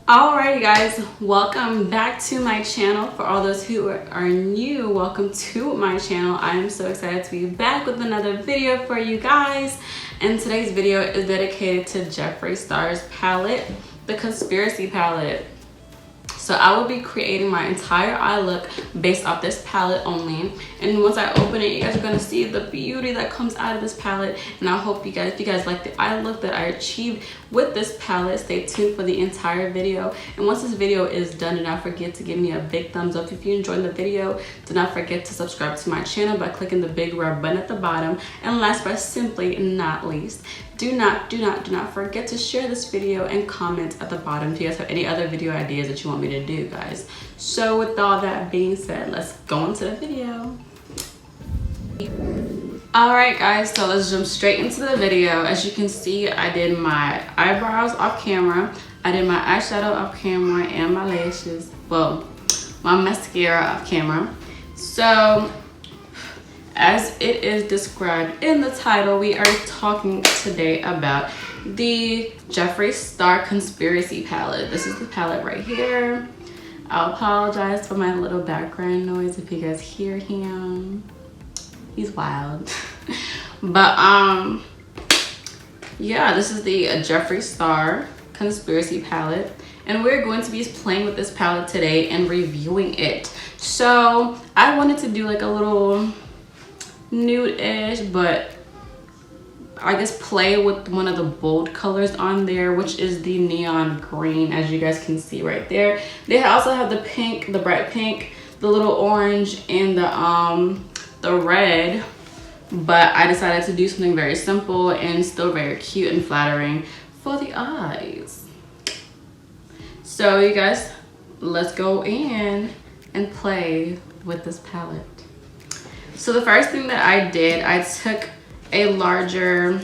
Alrighty guys, welcome back to my channel. For all those who are new, welcome to my channel. I am so excited to be back with another video for you guys. And today's video is dedicated to Jeffree Star's palette, the Conspiracy palette. So I will be creating my entire eye look based off this palette only. And once I open it, you guys are gonna see the beauty that comes out of this palette. And I hope you guys like the eye look that I achieved with this palette. Stay tuned for the entire video. And once this video is done, do not forget to give me a big thumbs up if you enjoyed the video. Do not forget to subscribe to my channel by clicking the big red button at the bottom. And last but simply not least, do not forget to share this video and comment at the bottom if you guys have any other video ideas that you want me to do, guys. So with all that being said, let's go into the video. Alright guys, so let's jump straight into the video. As you can see, I did my eyebrows off camera, I did my eyeshadow off camera, and my lashes, well, my mascara off camera. So as it is described in the title, we are talking today about the Jeffree Star Conspiracy palette. This is the palette right here. I'll apologize for my little background noise if you guys hear him. He's wild. But yeah, this is the Jeffree Star Conspiracy palette, and we're going to be playing with this palette today and reviewing it. So I wanted to do like a little nude-ish, but I guess play with one of the bold colors on there, which is the neon green, as you guys can see right there. They also have the pink, the bright pink, the little orange, and the red, but I decided to do something very simple and still very cute and flattering for the eyes. So you guys, let's go in and play with this palette. So the first thing that I did, I took a larger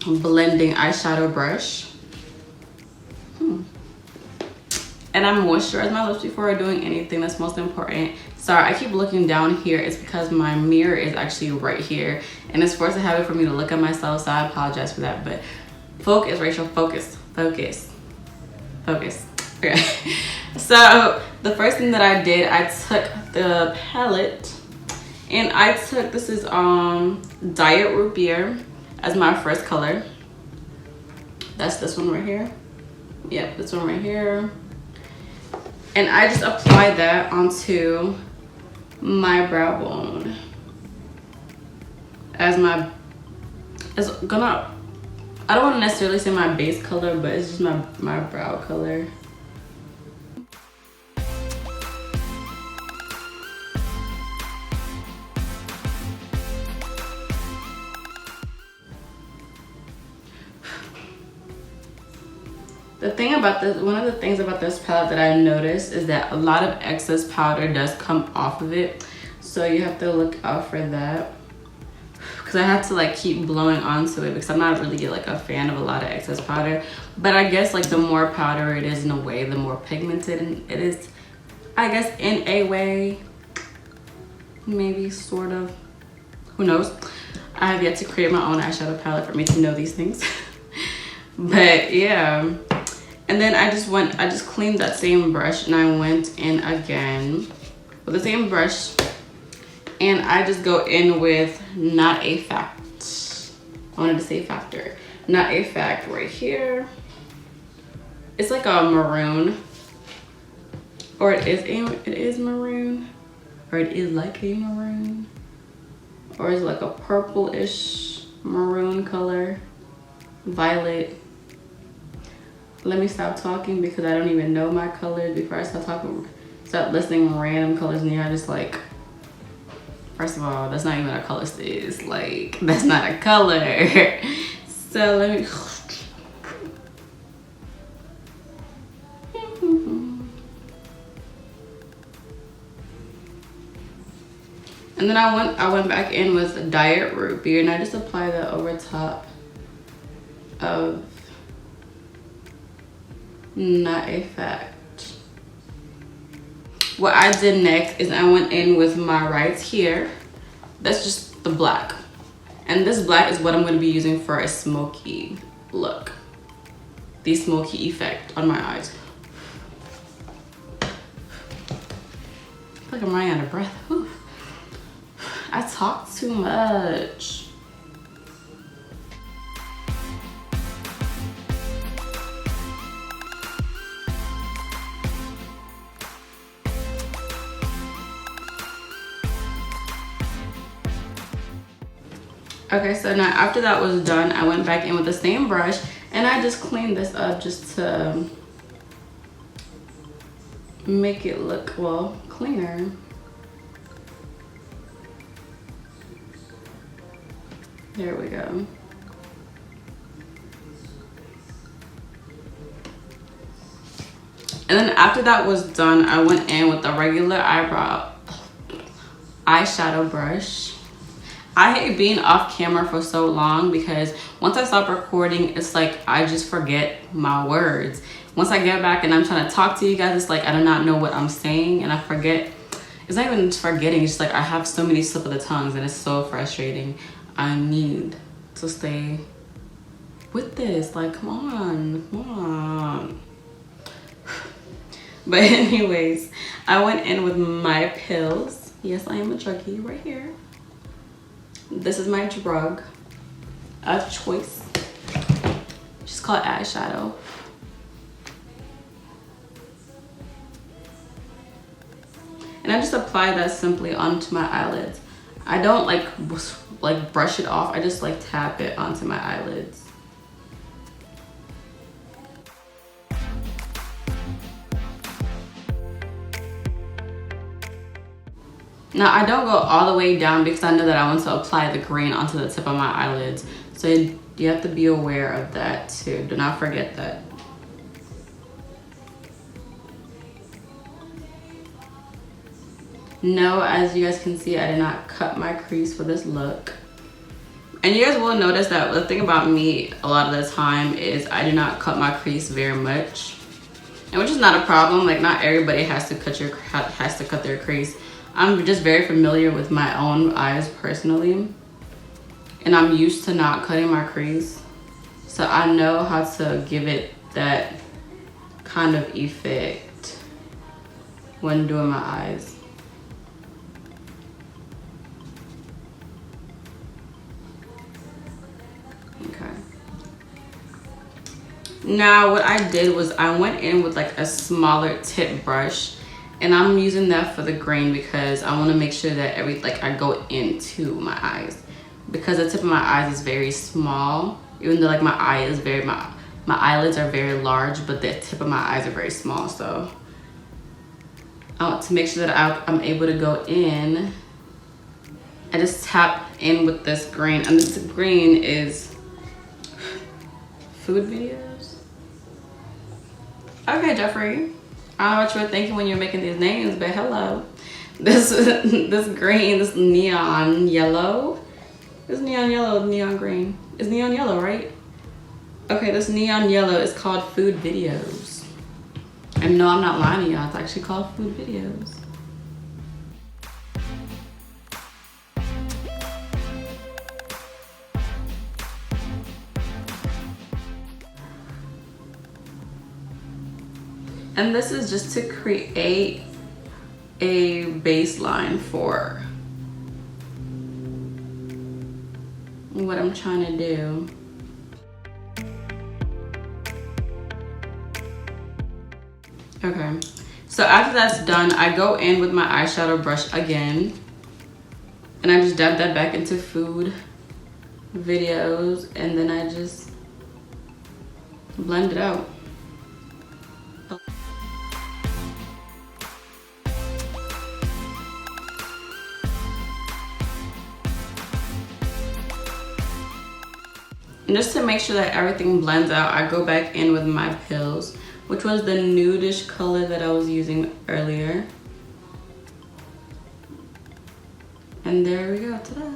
blending eyeshadow brush. And I moisturize my lips before doing anything. That's most important. Sorry, I keep looking down here. It's because my mirror is actually right here, and it's forced a habit for me to look at myself, so I apologize for that. But focus, Rachel, focus, focus, focus. Okay. So the first thing that I did, I took the palette, and I took, this is Diet Root Beer as my first color. That's this one right here. Yep, this one right here. And I just applied that onto my brow bone as I don't want to necessarily say my base color, but it's just my brow color. One of the things about this palette that I noticed is that a lot of excess powder does come off of it. So you have to look out for that. Because I have to like keep blowing onto it because I'm not really like a fan of a lot of excess powder. But I guess like the more powder it is in a way, the more pigmented it is. I guess in a way, maybe sort of, who knows. I have yet to create my own eyeshadow palette for me to know these things. But yeah. And then I just cleaned that same brush, and I went in again with the same brush, and I just go in with Not a Fact. I wanted to say Factor. Not a Fact right here. It's like a maroon, or it is maroon, or it is like a maroon, or it's like a purple-ish maroon color, violet. Let me stop talking because I don't even know my colors before I start listing random colors, and you're just like, first of all, that's not even a color, sis. Like, that's not a color. So let me. And then I went back in with Diet Root Beer, and I just apply that over top of Not a Fact. What I did next is I went in with my right here. That's just the black. And this black is what I'm going to be using for a smoky look. The smoky effect on my eyes. feel like I'm running out of breath. Whew. I talk too much. Okay, so now after that was done, I went back in with the same brush and I just cleaned this up just to make it look, well, cleaner. There we go. And then after that was done, I went in with the regular eyeshadow brush. I hate being off camera for so long because once I stop recording, it's like I just forget my words. Once I get back and I'm trying to talk to you guys, it's like I do not know what I'm saying and I forget. It's not even forgetting, it's just like I have so many slip of the tongues and it's so frustrating. I need to stay with this, like come on. But anyways, I went in with my pills. Yes, I am a druggie right here. This is my drug of choice. Just called Eyeshadow. And I just apply that simply onto my eyelids. I don't like brush it off. I just like tap it onto my eyelids. Now I don't go all the way down because I know that I want to apply the green onto the tip of my eyelids. So you have to be aware of that too. Do not forget that. No, as you guys can see, I did not cut my crease for this look. And you guys will notice that the thing about me a lot of the time is I do not cut my crease very much. And which is not a problem. Like not everybody has to cut their crease. I'm just very familiar with my own eyes personally. And I'm used to not cutting my crease. So I know how to give it that kind of effect when doing my eyes. Okay. Now what I did was I went in with like a smaller tip brush. And I'm using that for the green because I want to make sure that I go into my eyes. Because the tip of my eyes is very small. Even though like my eyelids are very large, but the tip of my eyes are very small. So I want to make sure that I'm able to go in. I just tap in with this green. And this green is food videos. Okay, Jeffree. I don't know what you were thinking when you were making these names, but hello. This green, this neon yellow. This neon yellow, neon green. It's neon yellow, right? Okay, this neon yellow is called food videos. And no, I'm not lying to y'all. It's actually called food videos. And this is just to create a baseline for what I'm trying to do. Okay, so after that's done, I go in with my eyeshadow brush again. And I just dab that back into food videos. And then I just blend it out. And just to make sure that everything blends out, I go back in with my pills, which was the nudish color that I was using earlier. And there we go, ta-da.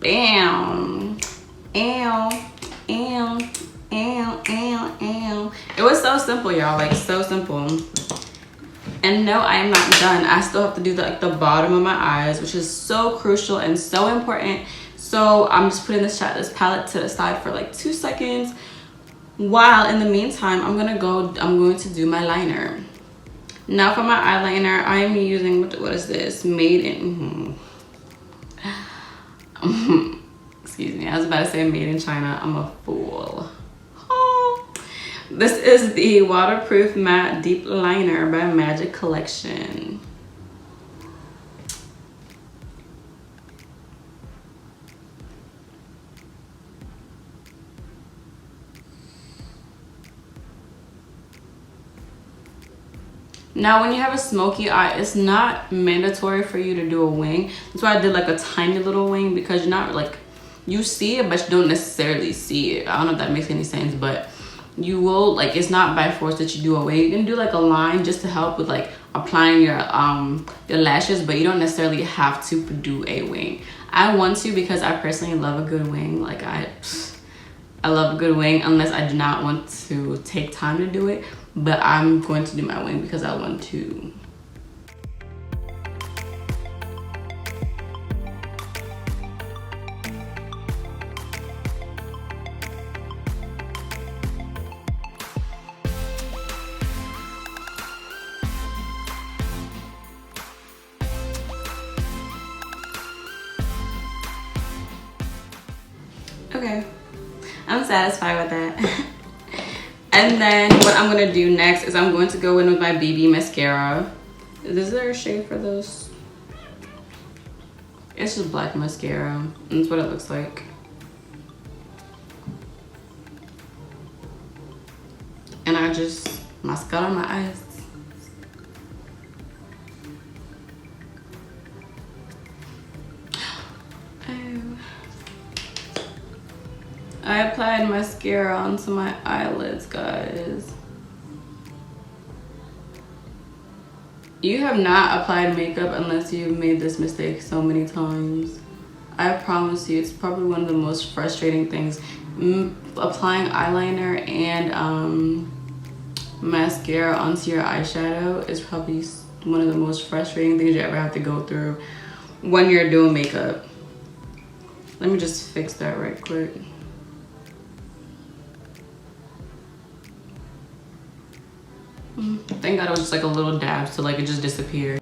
Bam. Ow, ow, ow, ow, ow. It was so simple, y'all, like so simple. And no, I am not done. I still have to do the bottom of my eyes, which is so crucial and so important. So I'm just putting this palette to the side for like 2 seconds While in the meantime, I'm going to do my liner. Now for my eyeliner, I'm using, what is this? Made in, excuse me, I was about to say made in China. I'm a fool. Oh. This is the Waterproof Matte Deep Liner by Magic Collection. Now when you have a smoky eye, it's not mandatory for you to do a wing. That's why I did like a tiny little wing, because you're not like, you see it but you don't necessarily see it. I don't know if that makes any sense, but you will, like, it's not by force that you do a wing. You can do like a line just to help with like applying your lashes, but you don't necessarily have to do a wing. I want to because I personally love a good wing. Like I love a good wing, unless I do not want to take time to do it. But I'm going to do my wing because I want to. Okay, I'm satisfied with that. And then what I'm gonna do next is I'm going to go in with my BB mascara. Is there a shade for this? It's just black mascara. That's what it looks like. And I just mascara on my eyes. I applied mascara onto my eyelids, guys. You have not applied makeup unless you've made this mistake so many times. I promise you, it's probably one of the most frustrating things. Applying eyeliner and mascara onto your eyeshadow is probably one of the most frustrating things you ever have to go through when you're doing makeup. Let me just fix that right quick. Thank God it was just like a little dab, so like it just disappeared.